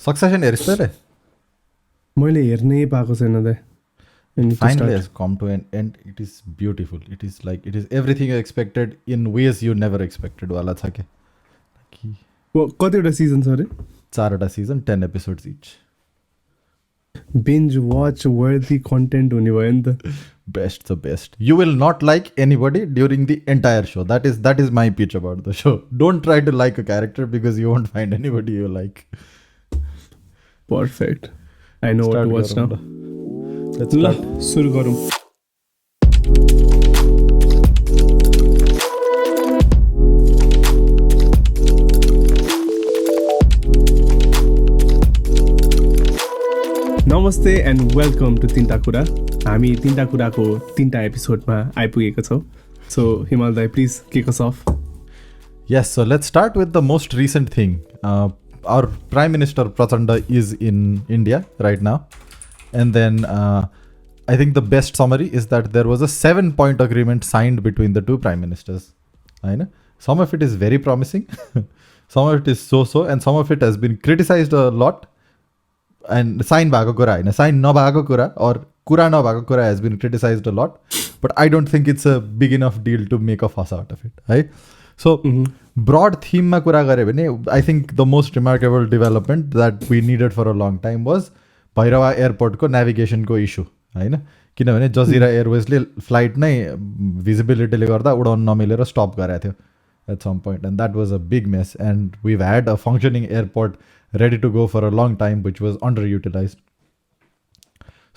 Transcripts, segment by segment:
Succession हेरिस् तैँले? मैले हेर्नै पाएको छैन दाइ. Finally has come to an end. It is beautiful. It is everything you expected in ways you never expected वाला छ के. कतिवटा सिजन छ अरे? 4वटा season, 10 episodes each. Binge watch worthy content हुने भयो नि त. Best the best. You will not like anybody during the entire show. That is my pitch about the show. Don't try to like a character because you won't find anybody you like. Perfect. I know what to watch now. Let's start. सुरु गरौँ. नमस्ते end welcome to तिनटा कुरा. हामी तिनटा कुराको 3टा एपिसोडमा आइपुगेको छौँ. सो हिमाल दाइ please kick us off. Yes, so let's start with the most recent thing. Our Prime Minister Prachanda is in India right now. And then I think the best summary is that there was a 7-point agreement signed between the two Prime Ministers. I know. Some of it is very promising. Some of it is so-so. And some of it has been criticized a lot. And sign bhako kura haina, sign nabhako kura or kura nabhako kura has been criticized a lot, but I don't think it's a big enough deal to make a fuss out of it, right? So broad theme ma kura gare bhane, I think the most remarkable development that we needed for a long time was Bhairava airport ko navigation ko issue, haina? किनभने Jazeera एयरवेजले flight नै भिजिबिलिटीले गर्दा उडाउन नमिलेर स्टप गराएको थियो at some point, and that was a big mess, and we've had a functioning airport ready to go for a long time, which was underutilized.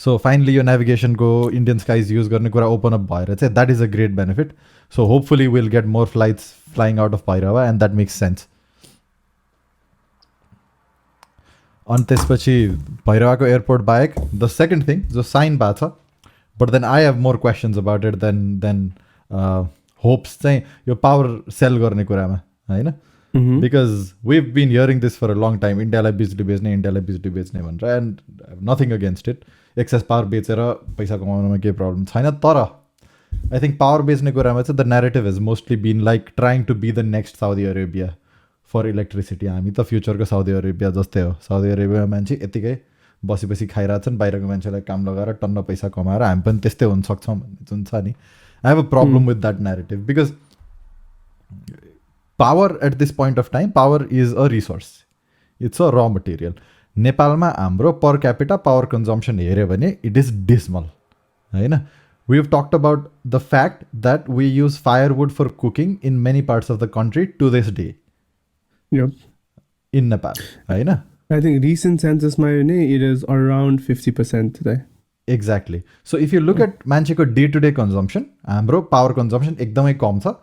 So finally your navigation go Indian skies use गर्ने कुरा open up भएर चाहिँ that is a great benefit. So hopefully we'll get more flights flying out of Bhairava, and that makes sense. अनि त्यसपछि भैरवाको airport बाहेक the second thing जो sign भएको छ, but then I have more questions about it than hopes चाहिँ यो power cell गर्ने कुरामा, हैन? Because we've been hearing this for a long time, इन्डियालाई बिजुली बेच्ने भनेर, and I have nothing against it. Excess power बेचेर पैसा कमाउनमा केही प्रब्लम छैन, तर I think पावर बेच्ने कुरामा चाहिँ the narrative has mostly been like trying to be the next Saudi Arabia for electricity. हामी त फ्युचरको साउदी अरेबिया जस्तै हो. साउदी अरेबियामा मान्छे यतिकै बसी खाइरहेछन्, बाहिरको मान्छेलाई काम लगाएर टन्न पैसा कमाएर हामी पनि त्यस्तै हुन सक्छौँ भन्ने जुन छ नि. I have a problem with that narrative because power at this point of time, power is a resource. It's a raw material. नेपालमा हाम्रो per capita power consumption हेऱ्यो भने it is dismal. Hahn? We have talked about the fact that we use firewood for cooking in many parts of the country to this day. Yep. In Nepal. Hahn? I think recent census मा it is around 50% today. Exactly. So if you look at मान्छेको day-to-day consumption, हाम्रो power consumption एकदमै कम छ,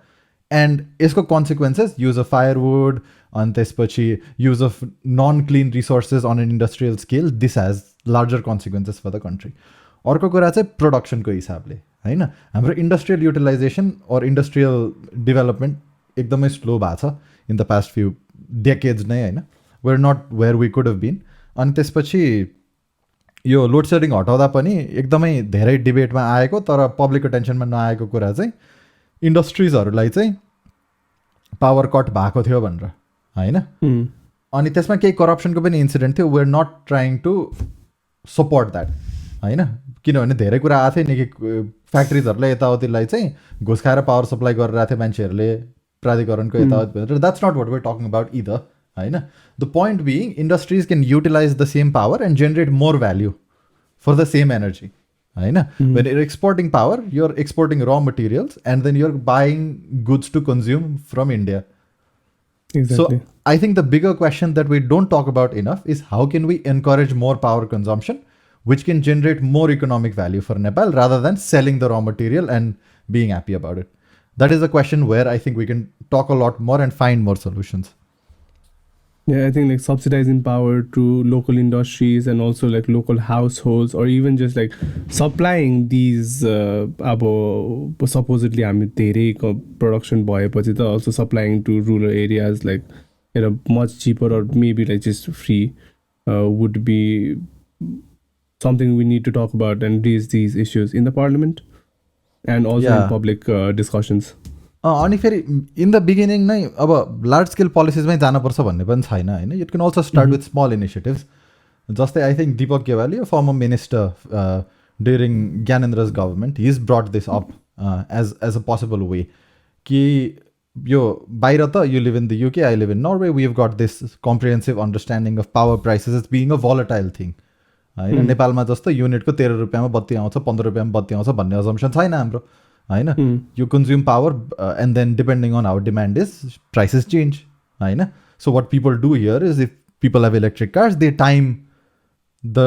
and यसको consequences, use of firewood, अनि त्यसपछि use of non-clean resources on an industrial scale, this has larger consequences for the country. अर्को कुरा चाहिँ प्रोडक्सनको हिसाबले, हैन? हाम्रो industrial utilisation or industrial development एकदमै स्लो भएको छ in the past few decades नै, हैन? We're not where we could have been. अनि त्यसपछि यो लोड सेडिङ हटाउँदा पनि एकदमै धेरै डिबेटमा आएको तर पब्लिकको टेन्सनमा नआएको कुरा चाहिँ इन्डस्ट्रिजहरूलाई चाहिँ पावर कट भएको थियो भनेर, हैन? अनि त्यसमा केही करप्सनको पनि इन्सिडेन्ट थियो. We're not trying to support that, हैन? किनभने धेरै कुरा आएको थियो नि कि फ्याक्ट्रिजहरूले यताउतिलाई चाहिँ घुस खाएर पावर सप्लाई गरिरहेको थियो मान्छेहरूले प्राधिकरणको यताउति भनेर. That's not what we're talking about either, हैन? The point being industries can utilise the same power and generate more value for the same energy, हैन? When you're exporting power, you're exporting raw materials and then you're buying goods to consume from India. Exactly. So I think the bigger question that we don't talk about enough is how can we encourage more power consumption which can generate more economic value for Nepal rather than selling the raw material and being happy about it. That is a question where I think we can talk a lot more and find more solutions. Yeah, I think like subsidizing power to local industries and also like local households, or even just like supplying these अब supposedly हामी धेरै production भएपछि त also supplying to rural areas like at a much cheaper or maybe like just free would be something we need to talk about and raise these issues in the parliament and also in public discussions. अनि फेरि in the beginning नै अब large scale पोलिसिजमै जानुपर्छ भन्ने पनि छैन होइन. It can also start with small initiatives. जस्तै I think Deepak Gewali former minister during Gyanendra's government he's brought this up as a possible way कि यो बाहिर त you live in the UK, I live in Norway, we have got this comprehensive understanding of power prices as being a volatile thing होइन. नेपालमा जस्तो युनिटको 13 रुपियाँमा बत्ती आउँछ, 15 रुपियाँमा बत्ती आउँछ भन्ने अजम्सन छैन हाम्रो होइन. You consume power and then depending on how demand is prices change होइन. So what people do here is if people have electric cars they time the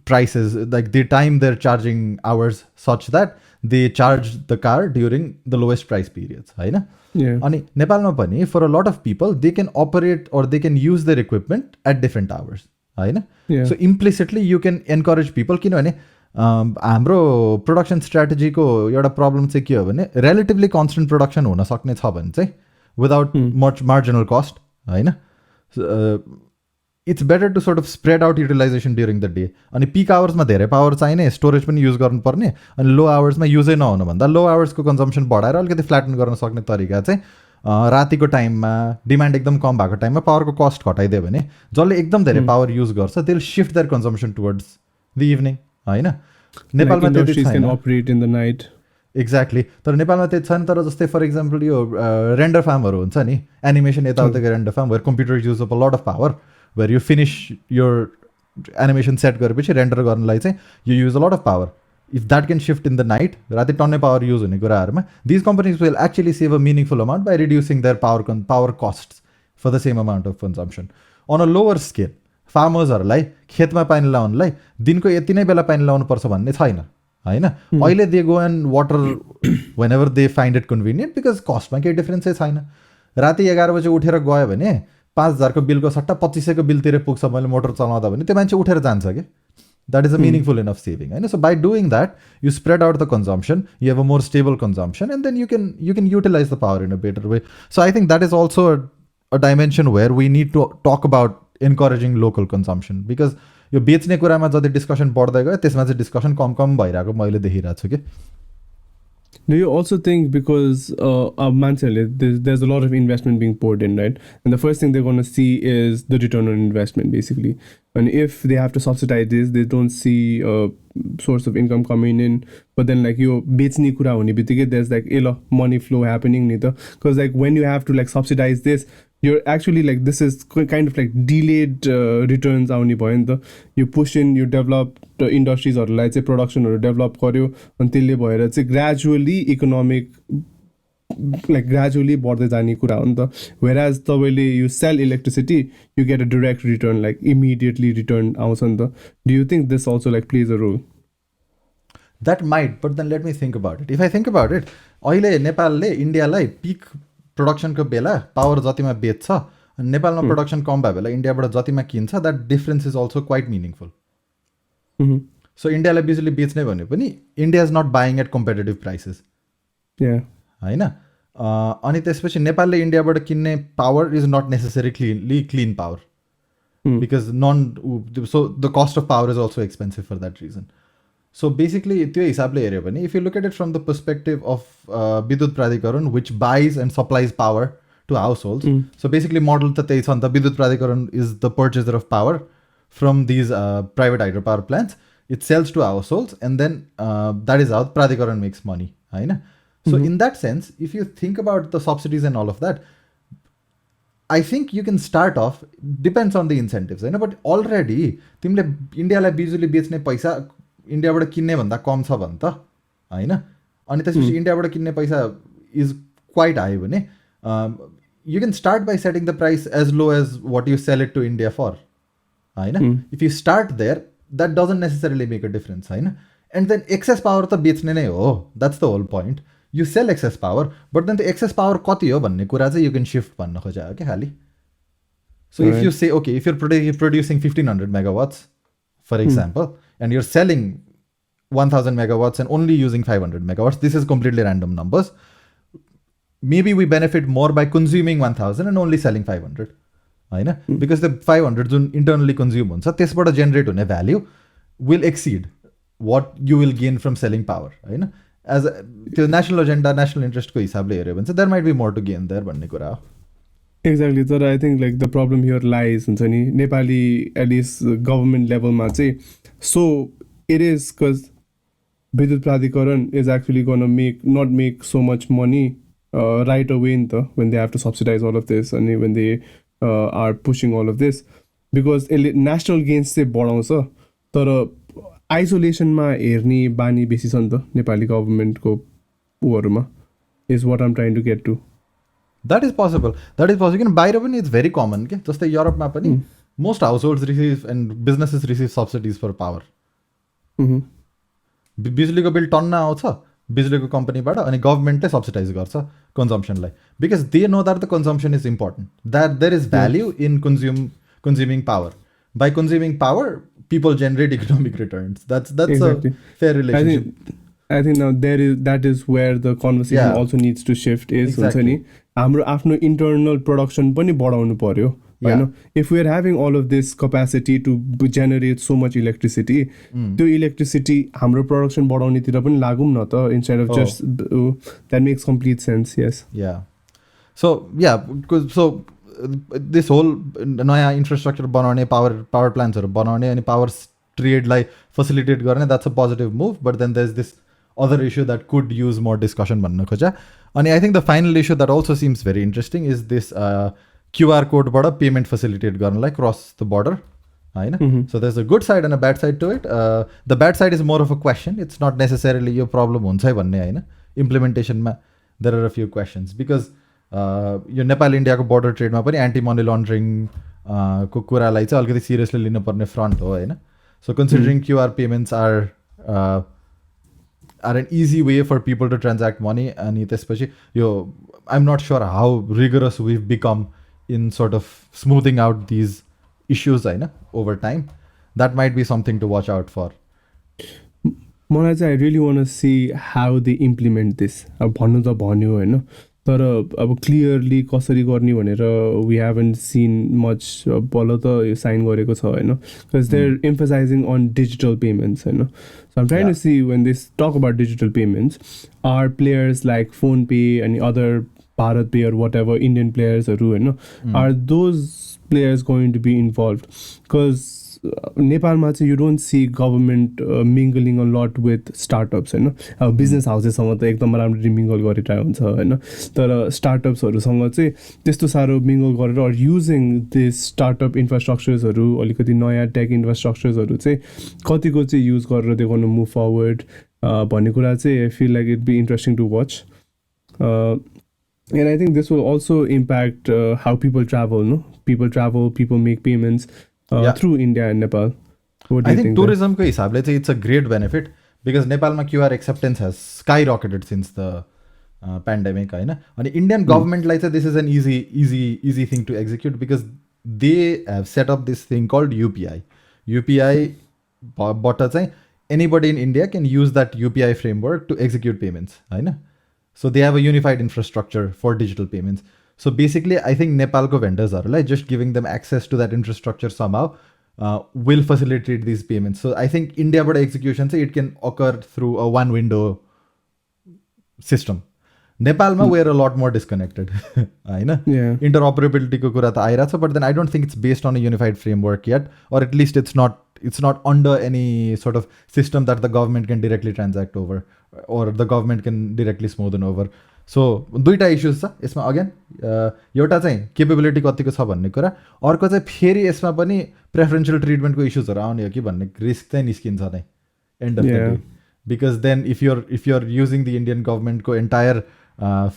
prices, like they time their charging hours such that they charge the car during the lowest price periods होइन. अनि नेपालमा पनि for a lot of people they can operate or they can use their equipment at different hours होइन. So implicitly you can encourage people किनभने हाम्रो production स्ट्राटेजीको एउटा problem चाहिँ के हो भने रिलेटिभली कन्स्टेन्ट प्रोडक्सन हुन सक्ने छ भने चाहिँ विदाउट मच मार्जिनल कस्ट होइन. It's better to sort of spread out utilisation during the day. अनि पिक आवर्समा धेरै पावर चाहिने, स्टोरेज पनि युज गर्नुपर्ने, अनि लो आवर्समा युजै नहुनुभन्दा लो आवर्सको कन्जम्सन बढाएर अलिकति फ्ल्याटन गर्न सक्ने तरिका चाहिँ रातिको टाइममा डिमान्ड एकदम कम भएको टाइममा पावरको कस्ट घटाइदियो भने जसले एकदम धेरै पावर युज गर्छ they will shift their consumption towards the evening होइन. नेपालमा त्यति छैन. एक्ज्याक्टली. तर नेपालमा त्यति छैन. तर जस्तै फर इक्जाम्पल यो रेन्डर फार्महरू हुन्छ नि, एनिमेसन यताउताको render farm where computer use up a lot of power, where you finish your animation set गरेपछि रेन्डर गर्नलाई चाहिँ you use a lot of power. If that can shift in the night, राति टन्नै power use हुने कुराहरूमा these companies will actually save a meaningful amount by reducing their power cost for the same amount of consumption. On a lower scale फार्मर्सहरूलाई खेतमा पानी लगाउनलाई दिनको यति नै बेला पानी लगाउनुपर्छ भन्ने छैन होइन. अहिले they go and water whenever they find it convenient because कस्टमा केही डिफ्रेन्सै छैन. राति 11 बजे उठेर गयो भने 5,000को बिलको सट्टा 2500को बिलतिर पुग्छ मैले मोटर चलाउँदा भने त्यो मान्छे उठेर जान्छ कि. That is a meaningful enough saving होइन. So by doing that you spread out the consumption, you have a more stable consumption and then you can utilise the power in a better way. So I think that is also a dimension where we need to talk about encouraging local consumption because यो बेच्ने कुरामा जति discussion बढ्दै गयो त्यसमा चाहिँ discussion कम भइरहेको मैले देखिरहेको छु कि. Do you also think because there's a lot of investment being poured in, right? And the first thing they're going to see is the return on investment, basically. And if they have to subsidize this, they don't see a source of income coming in. But then, like, you becne kura hune bitike, there's like money flow happening, nita. Because like when you have to like subsidize this, you're actually like this is kind of like delayed returns आउने भयो नि त. You push in, you develop the industries or like say production or develop गर्यो अनि त्यसले भएर चाहिँ gradually बढ्दै जाने कुरा हो नि त. Whereas तपाईँले you sell electricity, you get a direct return, like immediately return आउँछ नि त. Do you think this also like plays a role? That might, but then let me think about it. If I think about it, अहिले नेपालले इन्डियालाई pick प्रोडक्सनको बेला power जतिमा बेच्छ अनि नेपालमा production कम भयो बेला इन्डियाबाट जतिमा किन्छ that difference is also quite meaningful. So इन्डियालाई बिजुली बेच्ने भने पनि India is not buying at competitive prices होइन. अनि त्यसपछि नेपालले इन्डियाबाट किन्ने power is not necessary clean power because so the cost of power is also expensive for that reason. So basically त्यो हिसाबले हेऱ्यो भने if you look at it from the perspective of विद्युत प्राधिकरण which buys end supplies power to household. So basically model त त्यही छ नि त. विद्युत प्राधिकरण is the purchaser of power from these private hydro power plants. It sells to households and then that is how प्राधिकरण makes money होइन. So in that sense if you think about the subsidies and all of that I think you can start off depends on the incentives होइन. But already तिमीले इन्डियालाई बिजुली बेच्ने पैसा इन्डियाबाट किन्ने भन्दा कम छ भने त होइन. अनि त्यसपछि इन्डियाबाट किन्ने पैसा इज क्वाइट हाई भने you can start by setting the price as low as what you sell it to India for होइन. If you start there that doesn't necessarily make a difference होइन. एन्ड देन एक्सेस पावर त बेच्ने नै हो, that's the whole point. You sell excess power but then त्यो excess power कति हो भन्ने कुरा चाहिँ यु क्यान शिफ्ट भन्न खोजा हो कि खालि. सो if you say okay if you're producing 1500 megawatts for example, and you're selling 1000 megawatts and only using 500 megawatts, this is completely random numbers. Maybe we benefit more by consuming 1000 and only selling 500 होइन. because the 500 Jun internally consume हुन्छ त्यसबाट generate हुने value will exceed what you will gain from selling power होइन. As त्यो national agenda national इन्ट्रेस्टको हिसाबले हेऱ्यो भने चाहिँ there might be more to gain there भन्ने कुरा हो. एक्ज्याक्टली. तर I think like the problem here lies हुन्छ नि नेपाली एटलिस्ट गभर्मेन्ट लेभलमा चाहिँ. सो इट इज बिकज विद्युत प्राधिकरण is actually gonna not make so much money right away नि त when they have to subsidise all of this अनि when they are pushing all of this because यसले national gains चाहिँ बढाउँछ. तर आइसोलेसनमा हेर्ने बानी बेसी छ नि त नेपाली गभर्मेन्टको ऊहरूमा is what I'm trying to get to. That is possible किन बाहिर पनि इट्स भेरी कमन के. जस्तै युरोपमा पनि most households receive and businesses receive subsidies for power. बिजुलीको बिल टन्न आउँछ बिजुलीको कम्पनीबाट अनि गभर्मेन्टले सब्सिडाइज गर्छ कन्जम्सनलाई because they know that the consumption is important, that there is value in consuming power. By consuming power people generate economic returns. That's exactly. A fair relationship. I think now that is where the conversation also needs to shift is exactly. हाम्रो आफ्नो internal production पनि बढाउनु पर्यो हैन. If we are having all of this capacity to generate so much electricity, त्यो electricity हाम्रो production बढाउनेतिर पनि लागौँ न त instead of just that makes complete sense. Yes. So this whole नयाँ इन्फ्रास्ट्रक्चर बनाउने पावर प्लान्ट्सहरू बनाउने अनि पावर ट्रेडलाई फेसिलिटेट गर्ने that's a positive move. But then there is this other issue that could use more discussion भन्न खोजा. अनि I think the final issue that also seems very interesting is this QR कोडबाट payment facilitate गर्नलाई cross the border होइन. So there is a good side and a bad side to it. The bad side is more of a question. It's not necessarily यो problem हुन्छ है भन्ने होइन. इम्प्लिमेन्टेसनमा there are a few questions because यो नेपाल इन्डियाको border ट्रेडमा पनि anti money laundering को कुरालाई चाहिँ अलिकति सिरियसली लिनुपर्ने फ्रन्ट हो होइन. So considering QR payments are an easy way for people to transact money. अनि त्यसपछि यो I am not sure how rigorous we become in sort of smoothing out these issues होइन over time. That might be something to watch out for. मलाई चाहिँ I really want see how they implement this. अब भन्नु त भन्यो होइन तर अब क्लियरली कसरी गर्ने भनेर वी हेभन्ट सिन मच. बल्ल त यो साइन गरेको छ होइन because they are emphasising on digital payments होइन. So I'm trying to see when this talk about digital payments are players like PhonePe अनि अदर भारत पे or whatever Indian players होइन are those players going to be involved? Because नेपालमा चाहिँ you don't see government mingling a lot with startups होइन. अब business हाउसेससँग त एकदम राम्ररी मिङ्गल गरिरहेको हुन्छ होइन. तर स्टार्टअप्सहरूसँग चाहिँ त्यस्तो साह्रो मिङ्गल गरेर or using this startup इन्फ्रास्ट्रक्चर्सहरू अलिकति नयाँ टेक इन्फ्रास्ट्रक्चर्सहरू चाहिँ कतिको चाहिँ युज गरेर दे गोना मुभ फरवर्ड भन्ने कुरा चाहिँ I feel like it be interesting to watch. And I think this will also impact how people travel, no? People travel, people make payments through India and Nepal. What do you think? I think tourism ko hisab le it's a great benefit because Nepal ma QR acceptance has skyrocketed since the pandemic, haina. And Indian government like this is an easy thing to execute because they have set up this thing called UPI. UPI bota chai anybody in India can use that UPI framework to execute payments, haina. So they have a unified infrastructure for digital payments. So basically, I think Nepalko vendors are like just giving them access to that infrastructure somehow will facilitate these payments. So I think India but execution say it can occur through a one window system. Nepal ma we're a lot more disconnected. Yeah. Interoperability ko kura ta aira cha, but then I don't think it's based on a unified framework yet, or at least it's not under any sort of system that the government can directly transact over or the government can directly smoothen over. So दुईटा issues छ यसमा. Again एउटा चाहिँ capability कतिको छ भन्ने कुरा, अर्को चाहिँ फेरि यसमा पनि प्रेफरेन्सियल ट्रिटमेन्टको इस्युजहरू आउने हो कि भन्ने रिस्क चाहिँ निस्किन्छ नै end of the day. Because then if you're using the Indian गभर्मेन्टको एन्टायर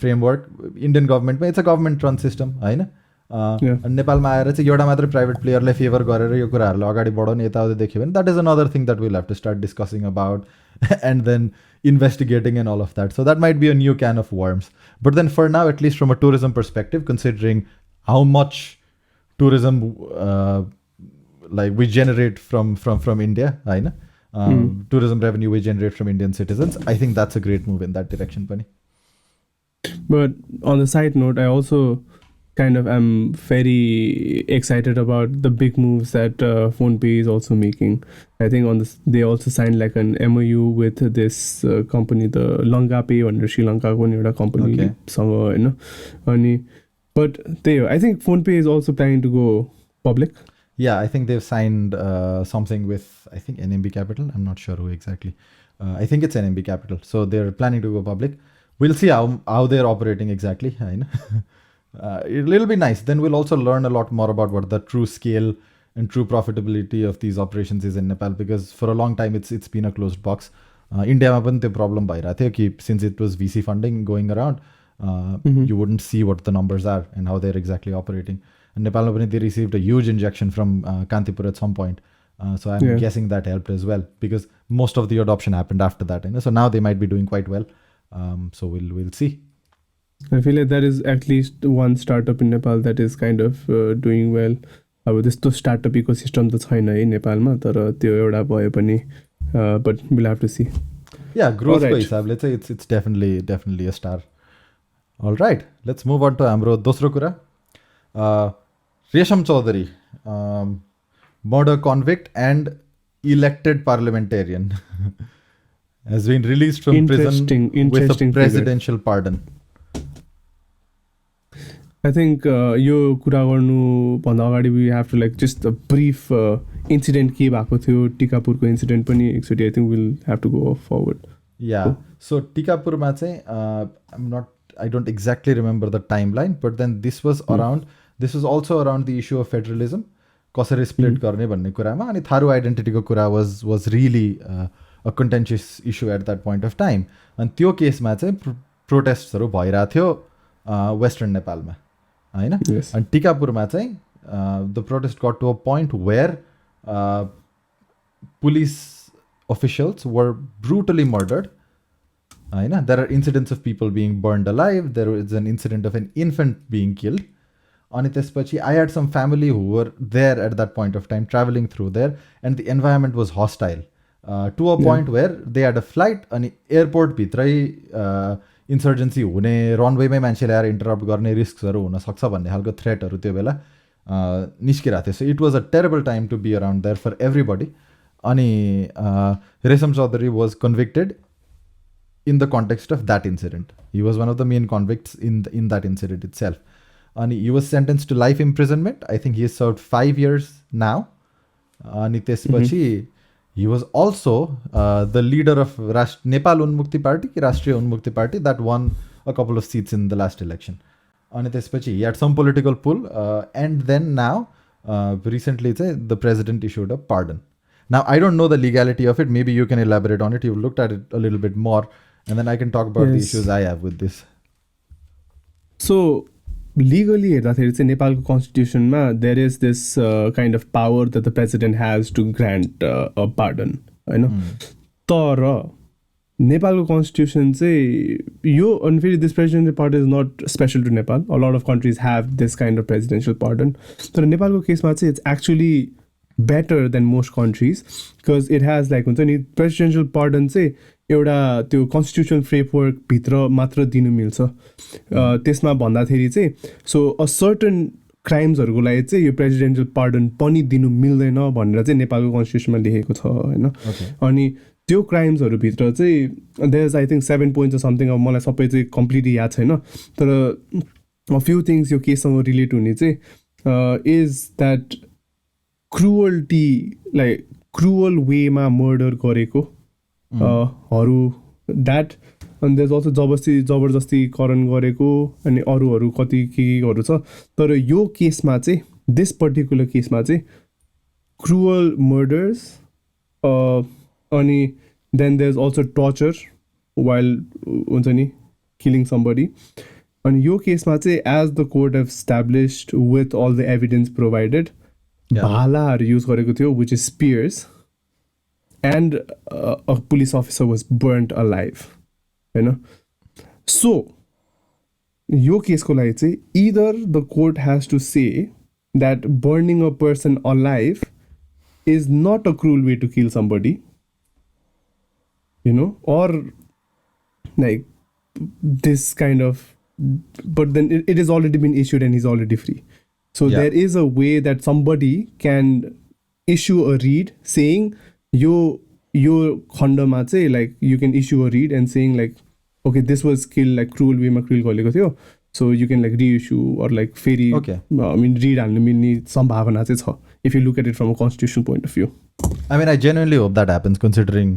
फ्रेमवर्क, इन्डियन गभर्मेन्टमा it's a government run system होइन. नेपालमा आएर चाहिँ एउटा मात्रै प्राइभेट प्लेयरलाई फेभर गरेर यो कुराहरूलाई अगाडि बढाउने यताउति देख्यो भने that is another thing that will have to start discussing about and then investigating and all of that. So that might be a new can of worms. But then for now, at least from a tourism perspective, considering how much tourism like we generate from India, tourism revenue we generate from Indian citizens, I think that's a great move in that direction, Pani. But on the side note, I also kind of I'm very excited about the big moves that PhonePe is also making. I think on this they also signed like an MOU with this company, the LankaPay under Sri Lanka company. Okay. But there, I think PhonePe is also planning to go public. Yeah, I think they've signed something with, I think, NMB Capital. I'm not sure who exactly. I think it's NMB Capital. So they're planning to go public. We'll see how they're operating exactly. I know. It'll be nice. Then we'll also learn a lot more about what the true scale and true profitability of these operations is in Nepal, because for a long time it's been a closed box. Indiaमा पनि त्यो problem भइरहेको थियो कि since it was VC funding going around, you wouldn't see what the numbers are and how they're exactly operating. And Nepal पनि they received a huge injection from Kantipur at some point. So I'm guessing that helped as well, because most of the adoption happened after that. You know? So now they might be doing quite well. So we'll see. I feel like there is at least one startup in Nepal that is kind of doing well. अब त्यस्तो startup ecosystem त छैन है नेपालमा, तर त्यो एउटा भए पनि but we'll have to see. Yeah, growth को हिसाबले चाहिँ it's definitely a star. All right, let's move on to हाम्रो दोस्रो कुरा. Resham Chaudhary, murder convict and elected parliamentarian, has been released from prison with a presidential pardon. I think यो कुरा गर्नु भन्दा अगाडि we have to like just a brief incident के भएको थियो, टिकापुरको incident पनि एकचोटि I think we'll have to go forward. Yeah, so टिकापुरमा चाहिँ I don't exactly remember the timeline, but then this was also around the issue of federalism, कसरी split गर्ने भन्ने कुरामा, अनि थारू आइडेन्टिटीको कुरा was really a contentious issue at that point of time. अनि त्यो केसमा चाहिँ प्रोटेस्टहरू भइरहेको थियो वेस्टर्न नेपालमा हैन. अनि टिकापुरमा चाहिँ the protest got to a point where police officials were brutally murdered. There are incidents of people being burned alive. There is an incident of an infant being killed. Ani त्यसपछि I had some family who were there at that point of time, traveling through there, and the environment was hostile to a point where they had a flight अनि airport भित्रै insurgency हुने, रनवेमै मान्छे ल्याएर interrupt गर्ने रिस्कहरू हुन सक्छ भन्ने खालको थ्रेटहरू त्यो बेला निस्किरहेको थियो. So it was a terrible time to be around there for everybody. अनि Resham Chaudhary was convicted in the context of that incident. He was one of the main convicts in that incident itself. And he was sentenced to life imprisonment. I think he has served 5 years now. And he was also the leader of Nepal Unmukti Party, Rashtriya Unmukti Party, that won a couple of seats in the last election. And he had some political pull. And then now, recently, the president issued a pardon. Now, I don't know the legality of it. Maybe you can elaborate on it. You've looked at it a little bit more. And then I can talk about the issues I have with this. So, legally, Nepal constitution, there is this kind of power that the president has to grant a pardon. I know. Tara, Nepal constitution say this presidential pardon is not special to Nepal. A lot of countries have this kind of presidential pardon. So, Nepal case, it's actually better than most countries because it has like presidential pardon say एउटा त्यो constitutional framework भित्र मात्र दिनु मिल्छ. त्यसमा भन्दाखेरि चाहिँ सो a certain क्राइम्सहरूको लागि चाहिँ यो प्रेसिडेन्शियल पार्डन पनि दिनु मिल्दैन भनेर चाहिँ नेपालको कन्स्टिट्युसनमा लेखेको छ होइन. अनि त्यो क्राइम्सहरूभित्र चाहिँ there is I think 7 points something. अब मलाई सबै चाहिँ कम्प्लिटली याद छैन, तर अ फ्यु थिङ्स यो केससँग रिलेट हुने चाहिँ is that cruelty, like cruel वेमा मर्डर गरेको द्याट. अनि देयर अल्सो जबरजस्तीकरण गरेको अनि अरूहरू कति केहरू छ. तर यो केसमा चाहिँ दिस पर्टिकुलर केसमा चाहिँ क्रुअल मर्डर्स अनि then there is also torture while हुन्छ नि किलिङ समबडी. अनि यो केसमा चाहिँ as the court have established with all the evidence provided भालाहरू युज गरेको थियो, which is spears. And a police officer was burnt alive. You know? So, यो केसको लागि चाहिँ either the court has to say that burning a person alive is not a cruel way to kill somebody, you know, or like this kind of but then it has already been issued and he's already free. So Yeah. there is a way that somebody can issue a read saying yo khण्डमा चाहिँ like you can issue a read and saying like okay this was killed like cruel way ma cruel गरेको थियो, so you can like reissue or like फेरि Okay. I mean read हाल्नु मिल्ने सम्भावना चाहिँ छ if you look at it from a constitutional point of view. I mean, I genuinely hope that happens considering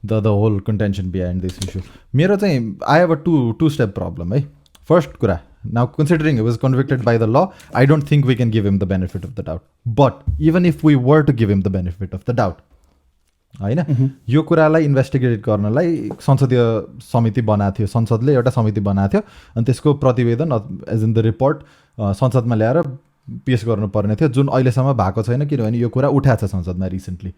the whole contention behind this issue. मेरो चाहिँ I have a two-step problem है. First कुरा, now considering he was convicted by the law, I don't think we can give him the benefit of the doubt. But even if we were to give him the benefit of the doubt, होइन यो कुरालाई investigate गर्नलाई संसदीय समिति बनाएको थियो, संसदले एउटा समिति बनाएको थियो अनि त्यसको प्रतिवेदन एज इन द रिपोर्ट संसदमा ल्याएर पेस गर्नुपर्ने थियो, जुन अहिलेसम्म भएको छैन किनभने यो कुरा उठाएको छ संसदमा recently.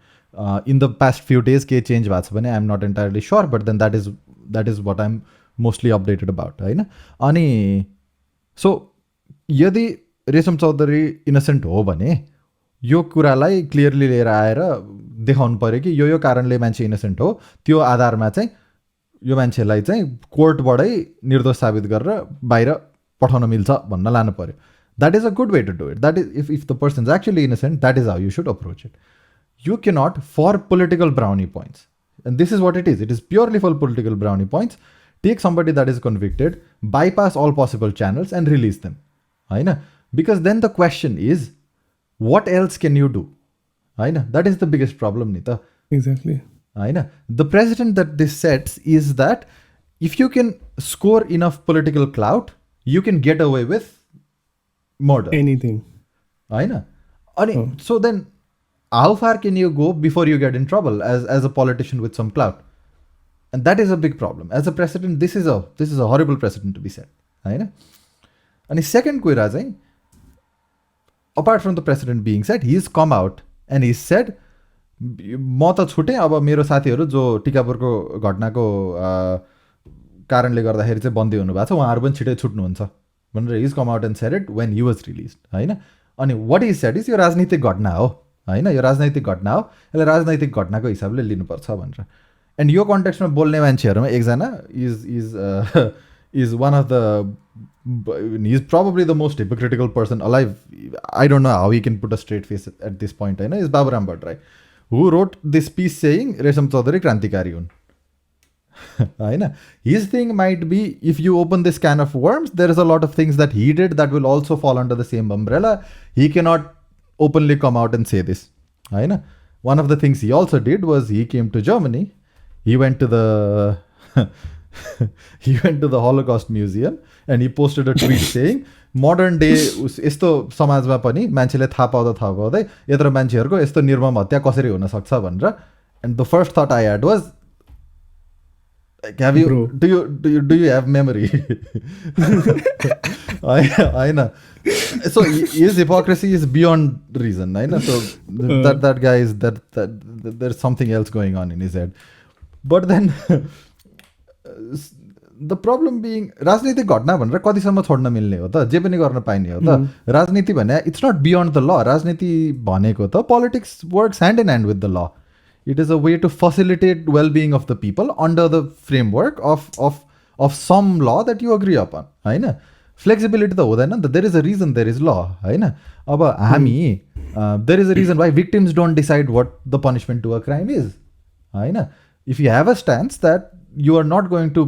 In the past few days के चेन्ज भएको छ भने I am not entirely sure, but then that is what I am mostly updated about होइन. अनि सो यदि रेशम चौधरी इनोसेन्ट हो भने यो कुरालाई क्लियरली लिएर आएर देखाउनु पऱ्यो कि यो कारणले मान्छे इनोसेन्ट हो, त्यो आधारमा चाहिँ यो मान्छेलाई चाहिँ कोर्टबाटै निर्दोष साबित गरेर बाहिर पठाउन मिल्छ भन्न लानु पऱ्यो. That is a good way to do it. That is if the person is actually innocent, that is how you should approach it. You cannot, for political brownie points, and this is what it is purely for political brownie points, take somebody that is convicted, bypass all possible channels and release them. Because then the question is, what else can you do? That is the biggest problem, Nita. Exactly. The precedent that this sets is that if you can score enough political clout, you can get away with murder. Anything. So then, how far can you go before you get in trouble as a politician with some clout? And that is a big problem. As a precedent, this is a horrible precedent to be set. And the second कुरा चाहिँ, apart from the precedent being set, he's come out and he said, म त छुटेँ, अब मेरो साथीहरू जो टिकापुरको घटनाको कारणले गर्दाखेरि चाहिँ बन्दी हुनुभएको छ उहाँहरू पनि छिटै छुट्नुहुन्छ भनेर he's come out and said it when he was released. अनि what he said is यो राजनीतिक घटना हो, यो राजनैतिक घटना हो, यसलाई राजनैतिक घटनाको हिसाबले लिनुपर्छ भनेर. एन्ड यो कन्टेक्स्टमा बोल्ने मान्छेहरूमा एकजना is one of the he is probably the most hypocritical person alive. I don't know how he can put a straight face at this point. Is Baburam Bhattarai, who wrote this piece saying Resham Chaudhary krantikari hun. His thing might be, if you open this can of worms, there is a lot of things that he did that will also fall under the same umbrella. He cannot openly come out and say this. One of the things he also did was he came to Germany. He went to the Holocaust Museum and he posted a tweet saying modern day यस्तो समाजमा पनि मान्छेले थाहा पाउँदै यत्रो मान्छेहरूको यस्तो निर्मम हत्या कसरी हुन सक्छ भनेर. And the first thought I had was, have you do you have memory? So his hypocrisy is beyond reason. So that guy is that there's something else going on in his head. But then the problem being, राजनीतिक घटना भनेर कतिसम्म छोड्न मिल्ने हो त, जे पनि गर्न पाइने हो त. राजनीति भने it's not beyond the law. राजनीति भनेको त politics works hand in hand with the law. It is a way to facilitate well-being of the people under the framework of some law that you agree upon. Flexibility त हुँदैन नि त. There is a reason there is law. अब हामी there is a reason why victims don't decide what the punishment to a crime is. If you have a stance that you are not going to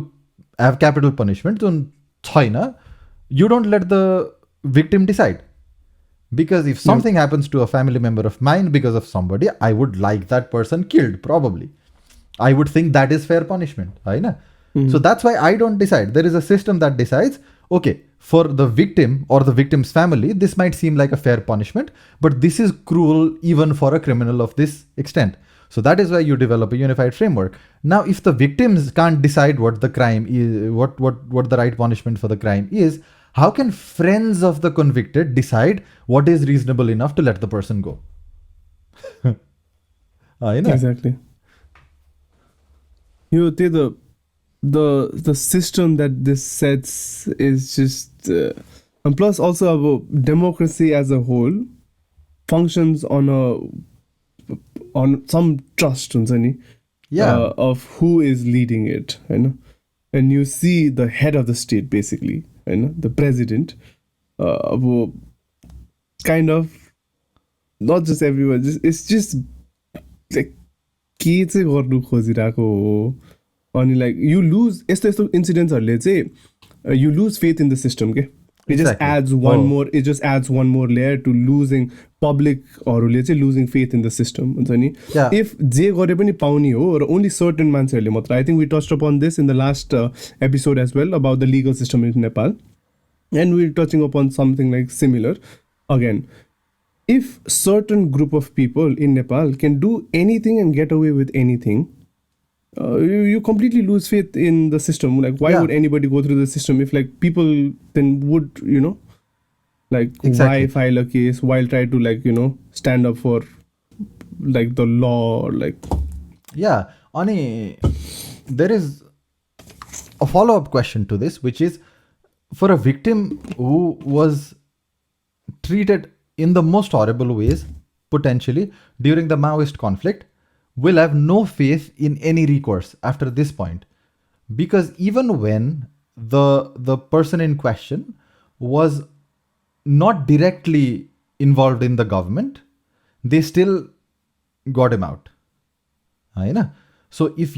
have capital punishment, you don't let the victim decide. Because if something happens to a family member of mine because of somebody, I would like that person killed, probably. I would think that is fair punishment. So that's why I don't decide. There is a system that decides, okay, for the victim or the victim's family, this might seem like a fair punishment, but this is cruel even for a criminal of this extent. So that is why you develop a unified framework. Now, if the victims can't decide what the crime is, what the right punishment for the crime is, how can friends of the convicted decide what is reasonable enough to let the person go? Exactly. The system that this sets is just, and plus also democracy as a whole functions on some trust of who is leading it, and you see the head of the state basically होइन the president अब kind of not just every one it's just like के चाहिँ गर्नु खोजिरहेको हो अनि like you लुज यस्तो यस्तो इन्सिडेन्ट्सहरूले चाहिँ यु लुज फेथ इन द सिस्टम के it just adds one more layer to losing publicहरूले चाहिँ losing faith in the system हुन्छ नि if जे गरे पनि पाउने हो र only certain मान्छेहरूले मात्र I think we touched upon this in the last episode as well about the legal system in Nepal and we're touching upon something like similar again if certain group of people in Nepal can do anything and get away with anything you completely lose faith in the system. Like, why would anybody go through the system if, like, people then would, you know, like, why file a case? Why try to, like, you know, stand up for, like, the law or, like... Yeah, Ani, there is a follow-up question to this, which is, for a victim who was treated in the most horrible ways, potentially, during the Maoist conflict, will have no faith in any recourse after this point. Because even when the person in question was not directly involved in the government, they still got him out. So if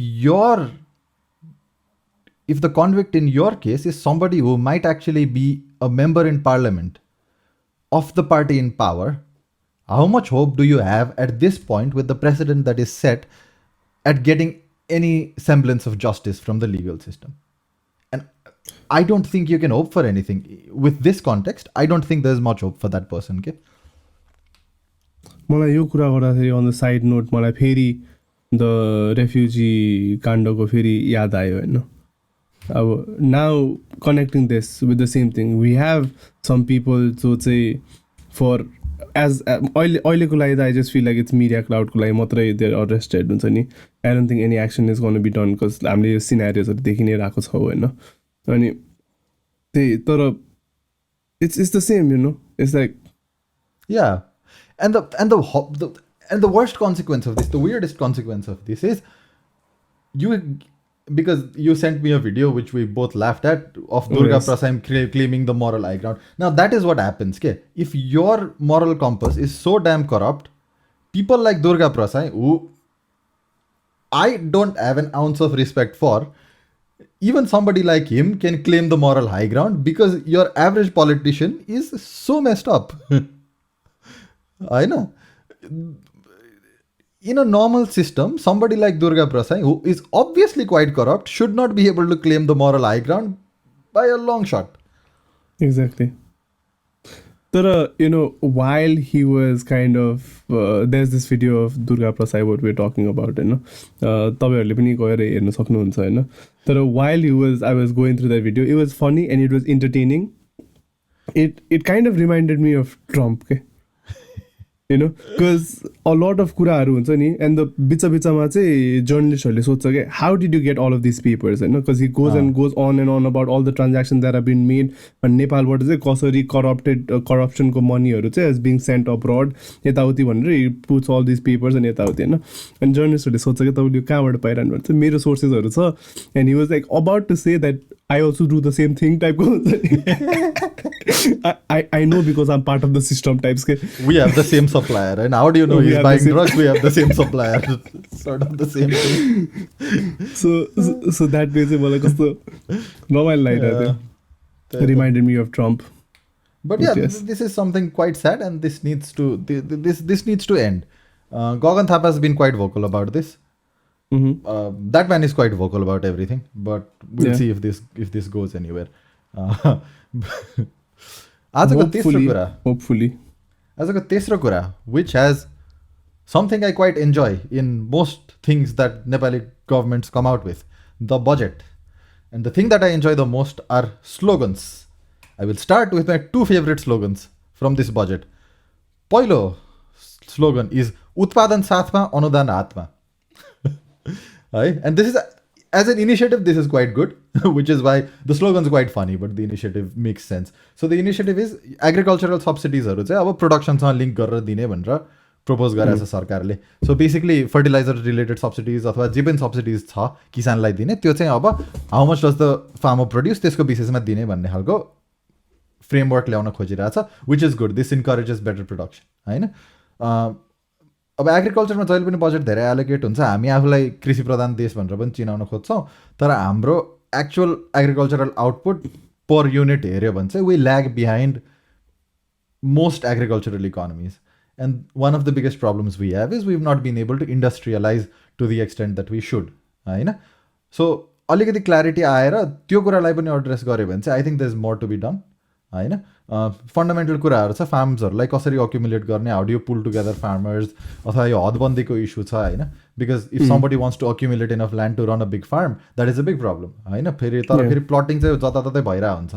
the convict in your case is somebody who might actually be a member in parliament of the party in power, how much hope do you have at this point with the precedent that is set at getting any semblance of justice from the legal system? And I don't think you can hope for anything. With this context, I don't think there's much hope for that person. Okay? मलाई यो कुरा गर्दाखेरि on the side note मलाई फेरि the refugee काण्डको फेरि याद आयो होइन अब now connecting this with the same thing we have some people जो चाहिँ for as अहिलेको लागि I just feel like it's media cloud को लागि मात्रै they're arrested हुन्छ नि I don't think any action is going to be done because हामीले यो सिनेरियोजहरू देखि नै रहेको छौँ होइन अनि त्यही तर it's the same you know it's like yeah and the worst consequence of this, the weirdest consequence of this is because you sent me a video which we both laughed at of Durga Prasad claiming the moral high ground. Now that is what happens. Okay? If your moral compass is so damn corrupt, people like Durga Prasad, who I don't have an ounce of respect for, even somebody like him can claim the moral high ground because your average politician is so messed up. I know. In a normal system, somebody like Durga Prasad, who is obviously quite corrupt, should not be able to claim the moral high ground by a long shot. Exactly. But, you know, while he was kind of, there's this video of Durga Prasad, what we're talking about, you know, while I was going through that video, it was funny and it was entertaining. It kind of reminded me of Trump, okay? You know, because a lot of कुराहरू हुन्छ नि and the बिचमा चाहिँ जर्नलिस्टहरूले सोध्छ के how did you get all of these papers होइन because he goes and goes on and on about all the transactions that have been made and नेपालबाट चाहिँ कसरी corruptionको मनीहरू चाहिँ is being sent abroad यताउति भनेर he puts all these papers and यताउति होइन and जर्नलिस्टहरूले सोध्छ के तपाईँले कहाँबाट पाइरहनु भन्छ मेरो सोर्सेसहरू छ and he was like about to say that I also do the same thing type I know because I'm part of the system types के we have the same supplier and how do you know he's buying drugs we have the same supplier sort of the same thing so that way चाहिँ मलाई कस्तो रमाइलो लागिरहेको थियो reminded me of Trump but yeah this is something quite sad and this needs to end Gagan Thapa has been quite vocal about this. That man is quite vocal about everything, but we'll see if this goes anywhere. Hopefully. As a tesra kura, which has something I quite enjoy in most things that Nepali governments come out with, the budget. And the thing that I enjoy the most are slogans. I will start with my two favorite slogans from this budget. Poilo slogan is Utpadan Sathma Anudan Atma. Right? And this is, as an initiative, this is quite good, which is why the slogan is quite funny, but the initiative makes sense. So the initiative is agricultural subsidies production link propose गरेछ सरकारले. So basically fertilizer related subsidies अथवा जे पनि subsidies छ किसानलाई दिने त्यो चाहिँ अब how much does the farmer produce त्यसको बेसिसमा दिने भन्ने खालको फ्रेमवर्क ल्याउन खोजिरहेछ, which is good. This encourages better production होइन. अब एग्रिकल्चरमा जहिले पनि बजेट धेरै एलोकेट हुन्छ. हामी आफूलाई कृषि प्रधान देश भनेर पनि चिनाउन खोज्छौँ, तर हाम्रो actual agricultural output per unit हेऱ्यो भने चाहिँ we lag behind most agricultural economies, and one of the biggest problems we have is we've not been able to industrialize to the extent that we should होइन. सो अलिकति clarity आएर त्यो कुरालाई पनि address गऱ्यो भने चाहिँ I think there is more to be done होइन. फन्डामेन्टल कुराहरू छ, फार्म्सहरूलाई कसरी अक्युमुलेट गर्ने, how do you pull together farmers, अथवा यो हदबन्दीको इस्यु छ होइन. Because if somebody wants to accumulate enough land to run a big farm, that is a big problem होइन. तर फेरि प्लटिङ चाहिँ जताततै भइरहेको हुन्छ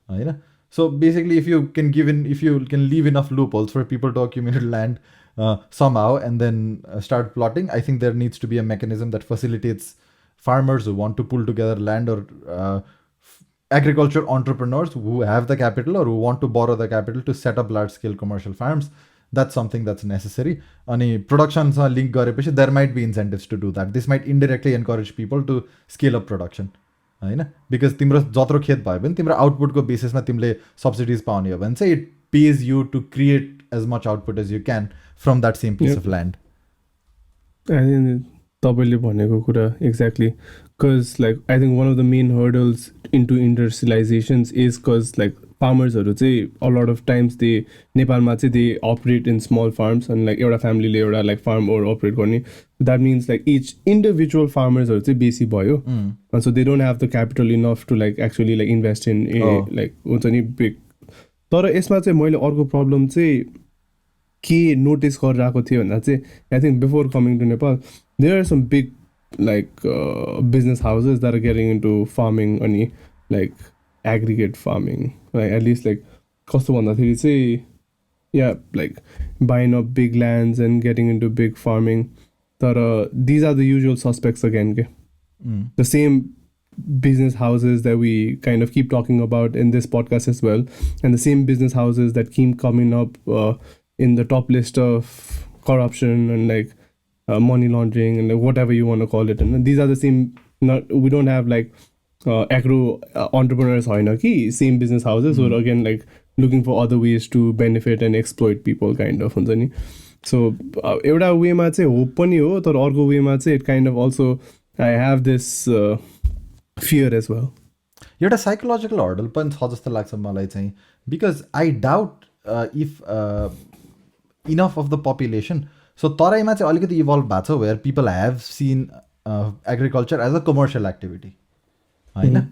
होइन. So basically, if you can leave enough loopholes for people to accumulate land somehow and then start plotting, I think there needs to be a mechanism that facilitates farmers who want to pull together land, or agriculture entrepreneurs who have the capital or who want to borrow the capital to set up large-scale commercial farms. That's something that's necessary. Ani production sa link gareपछि there might be incentives to do that. This might indirectly encourage people to scale up production. होइन. Because तिम्रो जत्रो खेत भयो भने तिम्रो आउटपुटको बेसिसमा तिमीले subsidies पाउने हो भने चाहिँ it pays you to create as much output as you can from that same piece of land. तपाईँले भनेको कुरा exactly, because like I think one of the main hurdles into industrialisations is because like फार्मर्सहरू चाहिँ a lot of times नेपालमा चाहिँ they operate in small farms, अनि like एउटा फ्यामिलीले एउटा लाइक फार्म ओर अपरेट गर्ने. That means like each individual फार्मर्सहरू चाहिँ बेसी भयो, and so they don't have the capital enough to like actually like invest in like हुन्छ नि बिग. तर यसमा चाहिँ मैले अर्को प्रब्लम चाहिँ के नोटिस गरिरहेको थिएँ भन्दा चाहिँ I think before coming to Nepal there are some big like business houses that are getting into farming, अनि like aggregate farming, like at least like कस्तो भन्दाखेरि चाहिँ yeah like buying up big lands and getting into big farming. तर these are the usual suspects again के. The same business houses that we kind of keep talking about in this podcast as well, and the same business houses that keep coming up in the top list of corruption and like money laundering and like, whatever you want to call it. And these are the same. We don't have like agro entrepreneurs ki same business houses who are again like looking for other ways to benefit and exploit people kind of हुन्छ नि. So एउटा वेमा चाहिँ hope पनि हो, तर अर्को वेमा चाहिँ it kind of also I have this fear as well. एउटा साइकोलोजिकल हर्डल पनि छ जस्तो लाग्छ मलाई चाहिँ, because I doubt if enough of the population. So तराईमा चाहिँ अलिकति इभल्भ भएको छ where people have seen agriculture as a commercial activity होइन.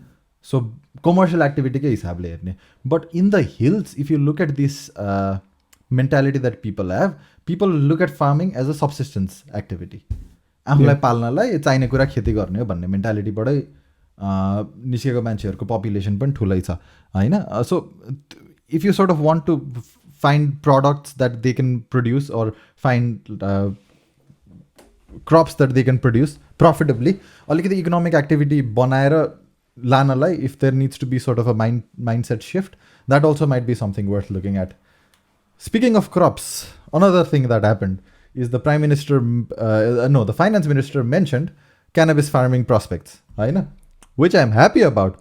सो कमर्सियल एक्टिभिटीकै हिसाबले हेर्ने. But in the hills if you look at this mentality that people have, people look at farming as a subsistence activity. आफूलाई पाल्नलाई चाहिने कुरा खेती गर्ने हो भन्ने मेन्टालिटीबाटै निस्केको मान्छेहरूको पपुलेसन पनि ठुलै छ होइन. So if you sort of want to find products that they can produce or find crops that they can produce profitably, अलिकति इकोनोमिक एक्टिभिटी बनाएर लानलाई if there needs to be sort of a mindset shift, that also might be something worth looking at. Speaking of crops, another thing that happened is the the finance minister mentioned cannabis farming prospects, which I'm happy about.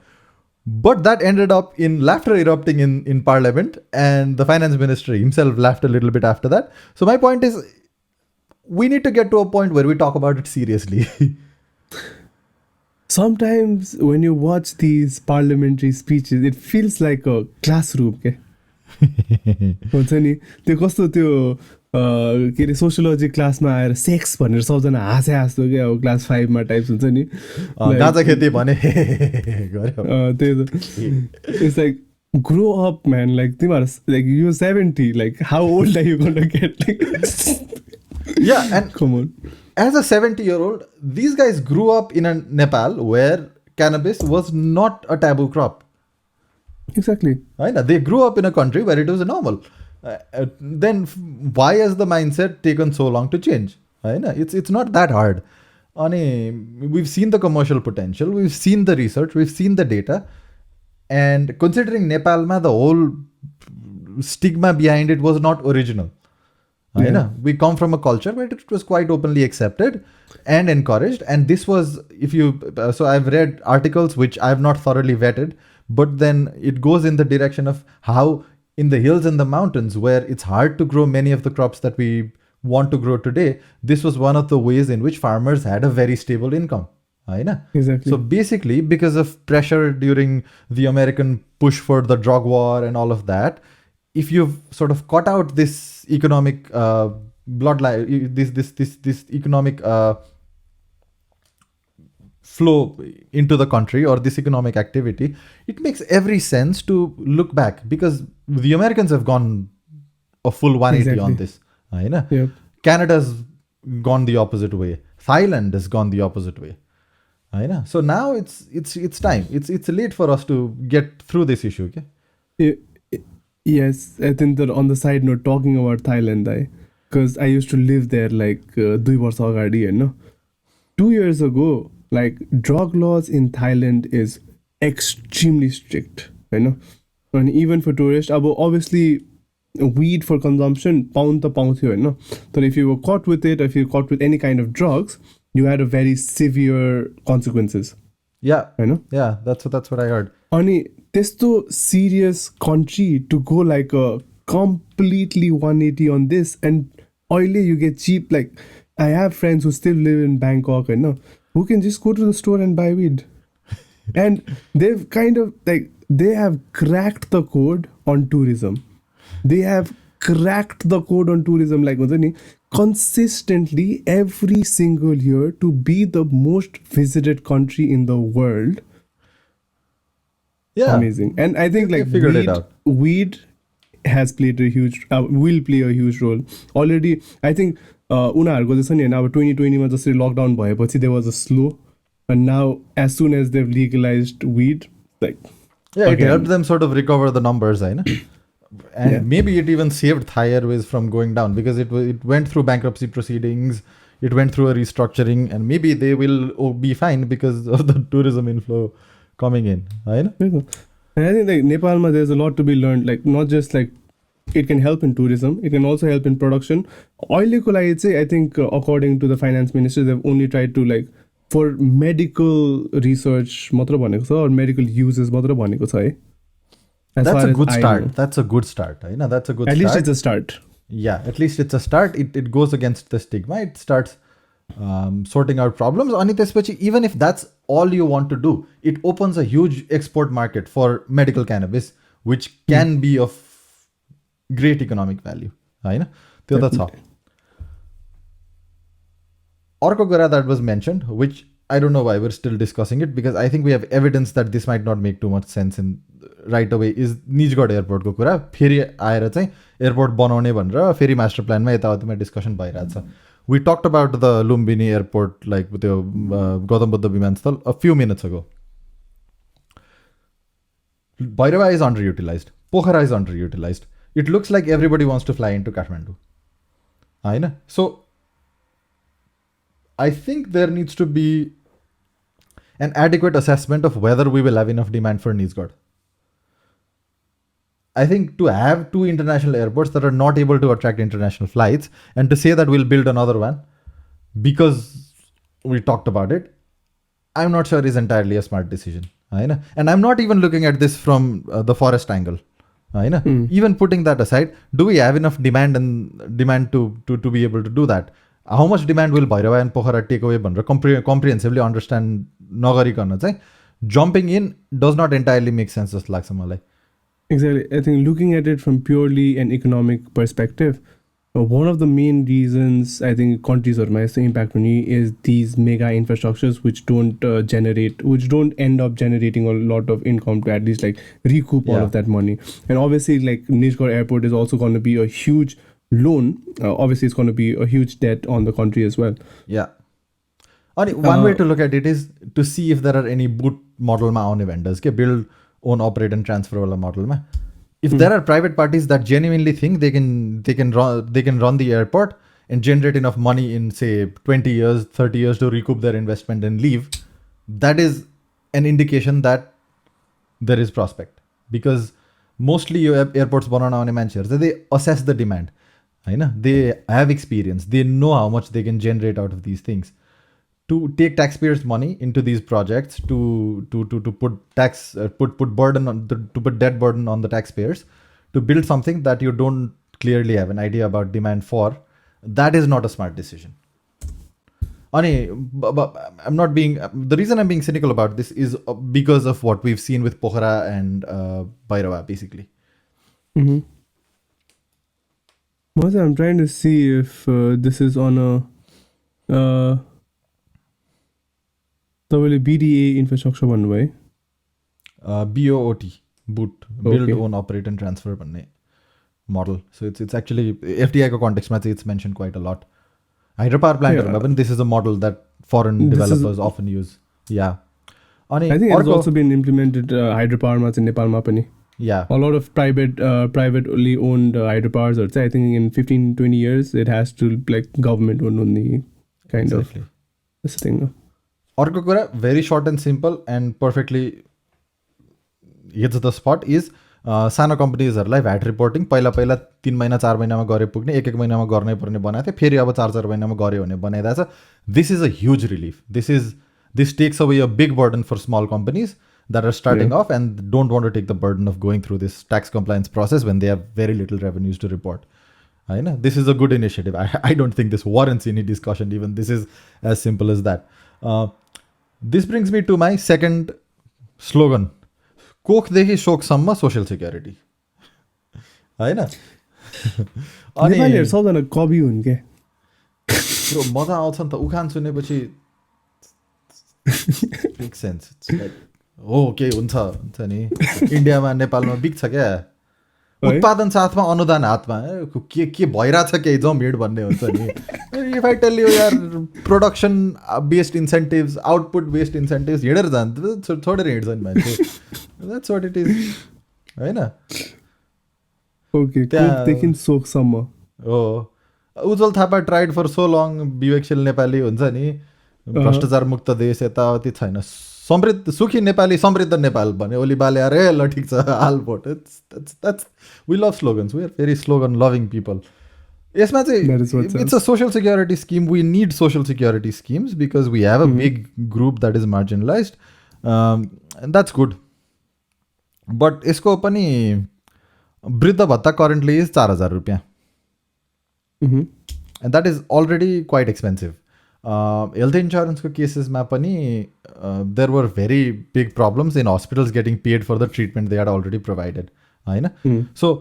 But that ended up in laughter erupting in parliament, and the finance minister himself laughed a little bit after that. So my point is, we need to get to a point where we talk about it seriously. Sometimes when you watch these parliamentary speeches, it feels like a classroom, okay? हुन्छ नि त्यो कस्तो त्यो के अरे sociology क्लासमा आएर sex भनेर सबजना हाँसे हाँस्दो क्या अब क्लास 5मा टाइप्स हुन्छ नि. गाजा खेती भने त्यही त. It's like grow up man, like तिमीहरू like you 70, like how old are you gonna get like yeah and come on. As a 70-year-old, these guys grew up in Nepal where cannabis was not a taboo crop. Exactly. They grew up in a country where it was normal. Then why has the mindset taken so long to change? It's not that hard. We've seen the commercial potential, we've seen the research, we've seen the data, and considering Nepal, the whole stigma behind it was not original. Yeah. We come from a culture where it was quite openly accepted and encouraged, and this was, if you so I've read articles which I have not thoroughly vetted, but then it goes in the direction of how in the hills and the mountains where it's hard to grow many of the crops that we want to grow today, this was one of the ways in which farmers had a very stable income. Exactly. So basically, because of pressure during the American push for the drug war and all of that, if you've sort of cut out this economic bloodline, this economic flow into the country or this economic activity, it makes every sense to look back, because the Americans have gone a full 180 on this. Yep. Canada's gone the opposite way. Thailand has gone the opposite way. So now it's time. It's late for us to get through this issue. Okay? Yes, I think that on the side note, talking about Thailand, because I used to live there like 2 years ago, 2 years ago, like drug laws in Thailand is extremely strict, and even for tourists, obviously weed for consumption, pound the pound here, but if you were caught with it, if you were caught with any kind of drugs, you had a very severe consequences. Yeah, yeah, that's what I heard. Ani testo serious country to go like a completely 180 on this, and oily you get cheap. Like I have friends who still live in Bangkok, who can just go to the store and buy weed, and they've kind of like they have cracked the code on tourism. They have cracked the code on tourism, like consistently every single year to be the most visited country in the world. Yeah, amazing. And I think like figured it out. Weed has played a huge will play a huge role already. I think उनीहरूको चाहिँ छ नि अब 2020 मा जसरी lockdown भएपछि there was a slow, and now as soon as they've legalized weed, like it helped them sort of recover the numbers, and maybe it even saved Thai Airways from going down, because it went through bankruptcy proceedings, it went through a restructuring, and maybe they will be fine because of the tourism inflow coming in. And I think like Nepal, there's a lot to be learned, like not just like it can help in tourism, it can also help in production. Oil I think according to the finance minister, they've only tried to like for medical research or medical uses That's a good start. That's a good start. That's a good at start. least it's a start. Yeah, at least it's a start. It goes against the stigma. It starts sorting out problems. Even if that's all you want to do, it opens a huge export market for medical cannabis, which can be of great economic value. That's how. Orko Gora that was mentioned, which I don't know why we're still discussing it, because I think we have evidence that this might not make too much sense in right away, is Nijgad airport ko kura फेरि आएर चाहिँ airport बनाउने भनेर फेरि master प्लानमा यताउतिमा discussion भइरहेछ. We talked about the Lumbini airport, like with the Gautam Buddha Vimansthal, a few minutes ago. Bhairava is underutilized. Pokhara is underutilized. It looks like everybody wants to fly into Kathmandu. So I think there needs to be an adequate assessment of whether we will have enough demand for Nijgad. I think to have two international airports that are not able to attract international flights, and to say that we'll build another one because we talked about it, I'm not sure is entirely a smart decision. And I'm not even looking at this from the forest angle. Even putting that aside, do we have enough demand to be able to do that? How much demand will Bhairava and Pokhara take away? Comprehensively understand nagarikana चाहिँ jumping in does not entirely make sense जस्तो लाग्छ मलाई. Exactly. I think looking at it from purely an economic perspective, one of the main reasons I think countries or my impact on you is these mega infrastructures which don't end up generating a lot of income to at least like recoup all of that money. And obviously like Nijgad airport is also going to be a huge loan. Obviously it's going to be a huge debt on the country as well. Yeah. One way to look at it is to see if there are any boot model ma aune vendors ke build, own, operate and transfer wala model ma. If there are private parties that genuinely think they can run the airport and generate enough money in say 20 years, 30 years to recoup their investment and leave, that is an indication that there is prospect. Because mostly airports banana aune manchers, they assess the demand. They have experience. They know how much they can generate out of these things. to take taxpayers' money into these projects to put tax put burden on to put debt burden on the taxpayers to build something that you don't clearly have an idea about demand for. That is not a smart decision. I'm not being the reason I'm being cynical about this is because of what we've seen with Pokhara and Bhairava basically. I'm trying to see if this is on a BDA infrastructure one way. BOOT, boot, build, Okay. own, operate and transfer भन्ने model. So it's actually FDI को context मा चाहिँ it's mentioned quite a lot. Hydropower plant but this is a model that foreign developers often use. Yeah. I think it has also been implemented hydropower मा चाहिँ नेपालमा पनि. Yeah. A lot of privately owned hydropowers are, I think in 15-20 years it has to like government owned only kind Exactly. of this thing. अर्को कुरा very short and simple and perfectly hits the spot is सानो कम्पनीजहरूलाई VAT reporting पहिला 3 महिना 4 महिनामा गरे पुग्ने 1 महिनामा गर्नै पर्ने बनाएको थियो फेरि अब 4 महिनामा गऱ्यो भने बनाइरहेछ. This is a huge relief. This takes away a big burden for small companies that are starting off and don't want to take the burden of going through this tax compliance process when they have very little revenues to report. This is a good initiative. I don't think this warrants any discussion even. This is as simple as that. This brings me to my second slogan. कोखदेखि शोकसम्म social security होइन. नेपालीहरू सबजना कवि हुन् के मजा आउँछ नि त उखान सुनेपछि मेक सेन्स. हो केही हुन्छ नि इन्डियामा नेपालमा बिग्छ क्या उत्पादन साथमा अनुदान हातमा के भइरहेछ केही जाउँ भिड भन्ने हुन्छ नि. इफ आई टेल यु यार production based incentives output based incentives हिँडेर जान्छ छोडेर हिँड्छ नि मान्छे. द्याट्स वाट इट इज होइन. कोखदेखि शोकसम्म हो. उज्जवल थापा ट्राइड फर सो लङ विवेकशील नेपाली हुन्छ नि भ्रष्टाचार मुक्त देश यतावति छैन समृद्ध सुखी नेपाली समृद्ध नेपाल भन्यो ओली बाले अरे ल ठिक छ हाल vote. That's we love slogans. We are very slogan loving people. यसमा चाहिँ it's a social security scheme. We need social security schemes because we have a big group that is marginalised and that's good. But यसको पनि वृद्ध भत्ता currently is 4,000 रुपियाँ and that is already quite expensive. Health इन्सुरेन्सको केसेसमा पनि there were very big problems in hospitals getting paid for the treatment they are already provided होइन. So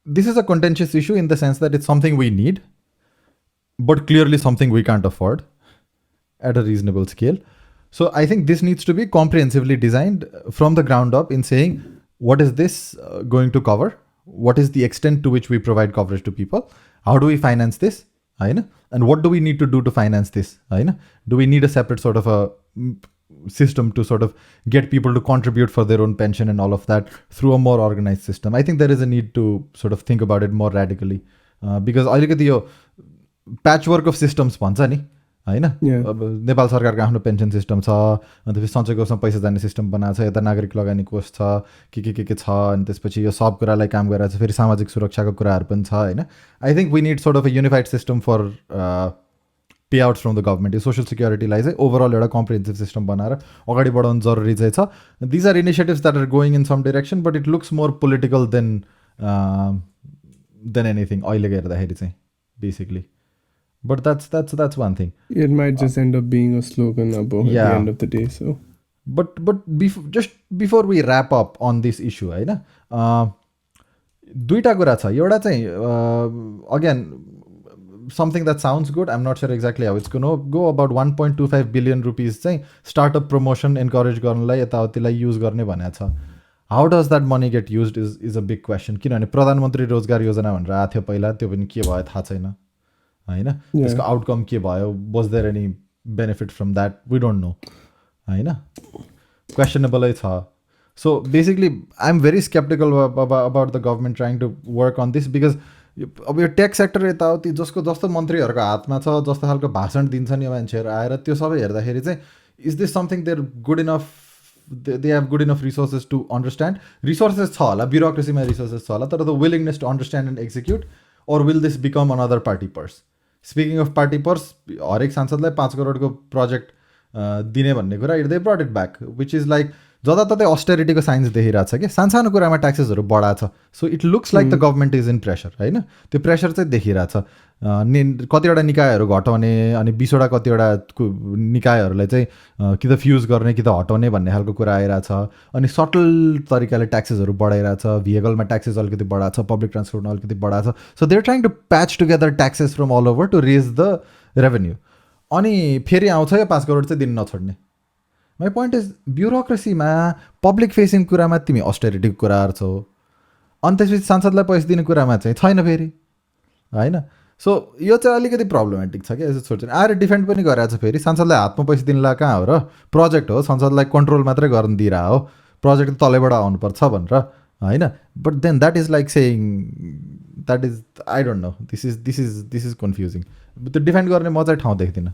this is a contentious issue in the sense that it's something we need but clearly something we can't afford at a reasonable scale. So I think this needs to be comprehensively designed from the ground up in saying what is this going to cover? What is the extent to which we provide coverage to people? How do we finance this? And what do we need to do to finance this? Do we need a separate sort of a system to sort of get people to contribute for their own pension and all of that through a more organized system? I think there is a need to sort of think about it more radically because अलिकति यो patchwork of systems भन्छ नि होइन. अब नेपाल सरकारको आफ्नो pension system छ अन्त फेरि सञ्चय कोषमा पैसा जाने सिस्टम बनाएको छ यता नागरिक लगानी कोष छ के छ अनि त्यसपछि यो सब कुरालाई काम गरेर फेरि सामाजिक सुरक्षाको कुराहरू पनि छ होइन. I think we need sort of a unified system for payouts from the government. यो सोसल सिक्योरिटीलाई चाहिँ ओभरअल एउटा कम्प्रिहेन्सिभ सिस्टम बनाएर अगाडि बढाउनु जरुरी चाहिँ छ. These are initiatives that are going in some direction but it looks more political than anything अहिलेको हेर्दाखेरि चाहिँ basically. But that's one thing. It might just end up being a slogan at the end of the day. So, but before we wrap up on this issue, होइन दुईटा कुरा छ. एउटा चाहिँ again something that sounds good. I'm not sure exactly how it's going to go. About 1.25 billion rupees चाहिँ startup promotion encourage गर्नलाई यताउतिलाई use गर्ने भनेको छ. How does that money get used is a big question. किनभने प्रधानमन्त्री रोजगार योजना भनेर आएको थियो पहिला त्यो पनि के भयो थाहा छैन होइन. त्यसको आउटकम के भयो was there any benefit from that we don't know होइन. क्वेसनेबलै छ. So basically I am very sceptical about the government trying to work on this because अब यो टेक सेक्टर यताउति जस्तो मन्त्रीहरूको हातमा छ जस्तो खालको भाषण दिन्छन् यो मान्छेहरू आएर त्यो सबै हेर्दाखेरि चाहिँ is this something they're good enough they have good enough resources to understand. Resources छ होला ब्युरोक्रेसीमा रिसोर्सेस छ होला तर the willingness to understand and execute or will this become another party purse? Speaking of party purse हरेक सांसदलाई 5 करोडको project दिने भन्ने कुरा they brought it back which is like जताततै अस्टेरिटीको साइन्स देखिरहेको छ कि सानसानो कुरामा ट्याक्सेसहरू बढाएको छ so it looks like the government is in pressure होइन त्यो प्रेसर चाहिँ देखिरहेको छ कतिवटा निकायहरू घटाउने अनि 20वटा कतिवटा निकायहरूलाई चाहिँ कि त फ्युज गर्ने कि त हटाउने भन्ने खालको कुरा आइरहेको छ अनि सटल तरिकाले ट्याक्सेसहरू बढाइरहेको छ भेहिकलमा ट्याक्सेस अलिकति बढाएको छ पब्लिक ट्रान्सपोर्टमा अलिकति बढाएको छ so they're trying to patch together taxes from all over to raise the revenue अनि फेरि आउँछ यो 5 करोड चाहिँ दिन नछोड्ने माई पोइन्ट इज ब्युरोक्रेसीमा पब्लिक फेसिङ कुरामा तिमी अस्टेरिटीको कुराहरू छौ अनि त्यसपछि सांसदलाई पैसा दिने कुरामा चाहिँ छैन फेरि होइन सो यो चाहिँ अलिकति प्रब्लमेटिक छ क्या यसो सोच्छ आएर डिफेन्ड पनि गरिरहेको छ फेरि सांसदलाई हातमा पैसा दिनलाई कहाँ हो र प्रोजेक्ट हो संसदलाई कन्ट्रोल मात्रै गर्न दिइरहेको हो प्रोजेक्ट तलैबाट आउनुपर्छ भनेर होइन but then that is like saying that is I don't know this is confusing त्यो डिफेन्ड गर्ने म चाहिँ ठाउँ देख्दिनँ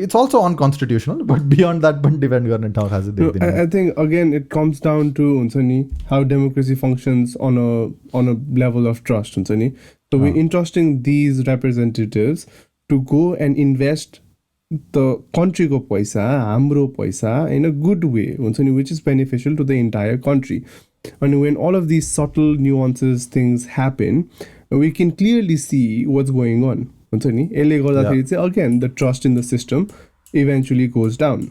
it's also unconstitutional but beyond that but defend गर्ने ठाउँ खासै देख्दिनँ I think again it comes down to हुन्छ नि how democracy functions on a level of trust हुन्छ नि so we're entrusting these representatives to go and invest the country को पैसा हाम्रो पैसा in a good way हुन्छ नि which is beneficial to the entire country and when all of these subtle nuances things happen we can clearly see what's going on हुन्छ नि यसले गर्दाखेरि चाहिँ again the trust in the system eventually goes down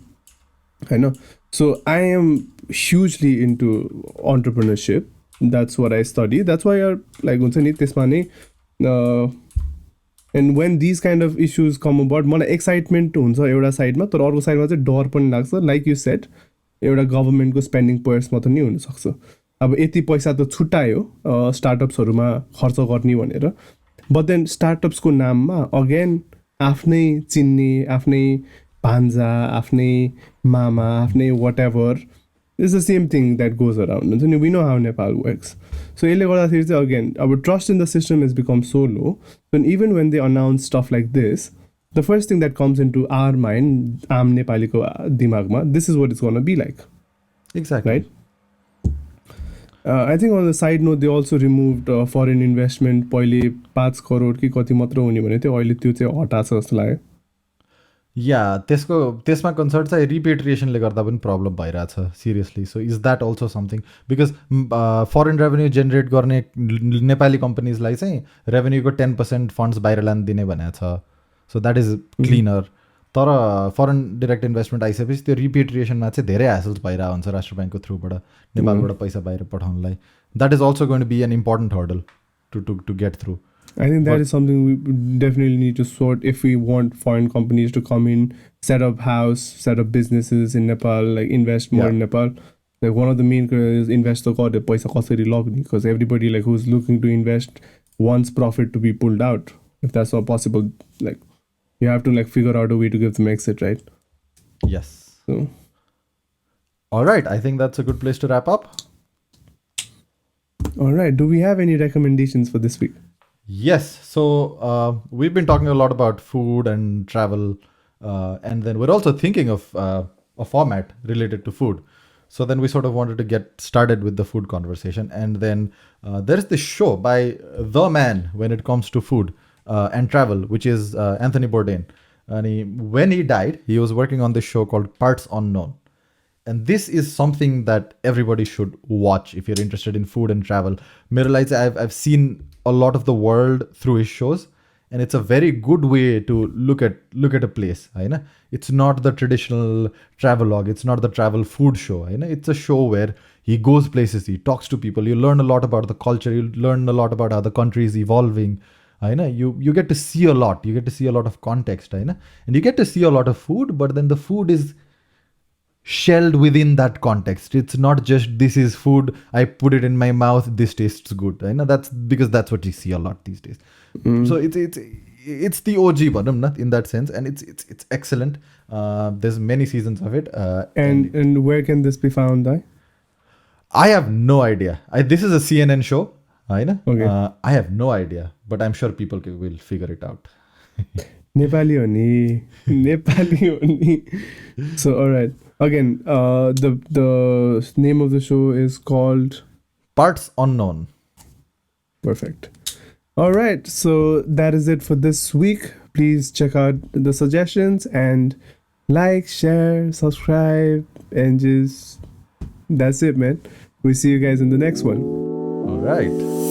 होइन so I am hugely into entrepreneurship that's what I study that's why are like हुन्छ नि त्यसमा नै and when these kind of issues come about मलाई excitement हुन्छ एउटा साइडमा तर अर्को साइडमा चाहिँ डर पनि लाग्छ लाइक यु सेट एउटा गभर्मेन्टको स्पेन्डिङ पर्समा त नि हुनसक्छ अब यति पैसा त छुट्टायो स्टार्टअप्सहरूमा खर्च गर्ने भनेर बट देन स्टार्टअप्सको नाममा अगेन आफ्नै चिन्ने आफ्नै भान्जा आफ्नै मामा आफ्नै whatever is the same thing that goes around हुन्छ नि we know how Nepal works so यसले गर्दाखेरि चाहिँ अगेन अब trust in the system is become so low so even when they announce stuff like this the first thing that comes into our mind आम नेपालीको दिमागमा this is what is gonna be like exactly right I think on the side note, they also removed foreign investment. पहिले 5 करोड कि कति मात्र हुने भने थियो अहिले त्यो चाहिँ हटाएको छ जस्तो लाग्यो या त्यसमा कन्सर्ट चाहिँ रिपेट्रिएसनले गर्दा पनि प्रब्लम भइरहेछ seriously so is that also something because foreign revenue generate गर्ने नेपाली कम्पनीजलाई चाहिँ रेभेन्यूको 10% फन्ड्स बाहिर लान दिने भनेको छ सो द्याट इज क्लिनर तर फरेन डिरेक्ट इन्भेस्टमेन्ट आइसकेपछि त्यो रिपेट्रिएसनमा चाहिँ धेरै ह्यासल्स भइरहेको हुन्छ राष्ट्र ब्याङ्कको थ्रुबाट नेपालबाट पैसा बाहिर पठाउनलाई that is also going to be an important hurdle to get through I think that is something we definitely need to sort if we want foreign companies to come in, set up house, set up businesses in Nepal, like invest more in Nepal. Like one of the main is invest the god paisa kasari lagni because everybody like who's looking to invest wants profit to be pulled out. If that's not possible, like you have to like figure out a way to give them exit, right? Yes. So all right, I think that's a good place to wrap up. All right, do we have any recommendations for this week? Yes, so we've been talking a lot about food and travel, and then we're also thinking of a format related to food. So then we sort of wanted to get started with the food conversation, and then there's this show by the man when it comes to food and travel, which is Anthony Bourdain. And when he died, he was working on this show called Parts Unknown. And this is something that everybody should watch if you're interested in food and travel. Mero lai chai I've seen a lot of the world through his shows, and it's a very good way to look at a place. It's not the traditional travelogue, it's not the travel food show. It's a show where he goes places, he talks to people, you learn a lot about the culture, you learn a lot about how the country is evolving. You get to see a lot, you get to see a lot of context, and you get to see a lot of food, but then the food is shelled within that context. It's not just this is food, I put it in my mouth, this tastes good. That's because that's what you see a lot these days. So it's the OG bottom in that sense, and it's excellent. There's many seasons of it. And where can this be found? I have no idea. This is a CNN show. Okay. I have no idea, but I'm sure people will figure it out. Nepali oni. So all right. Again, the name of the show is called Parts Unknown. Perfect. All right, so that is it for this week. Please check out the suggestions and like, share, subscribe, and just that's it, man. We'll see you guys in the next one. All right.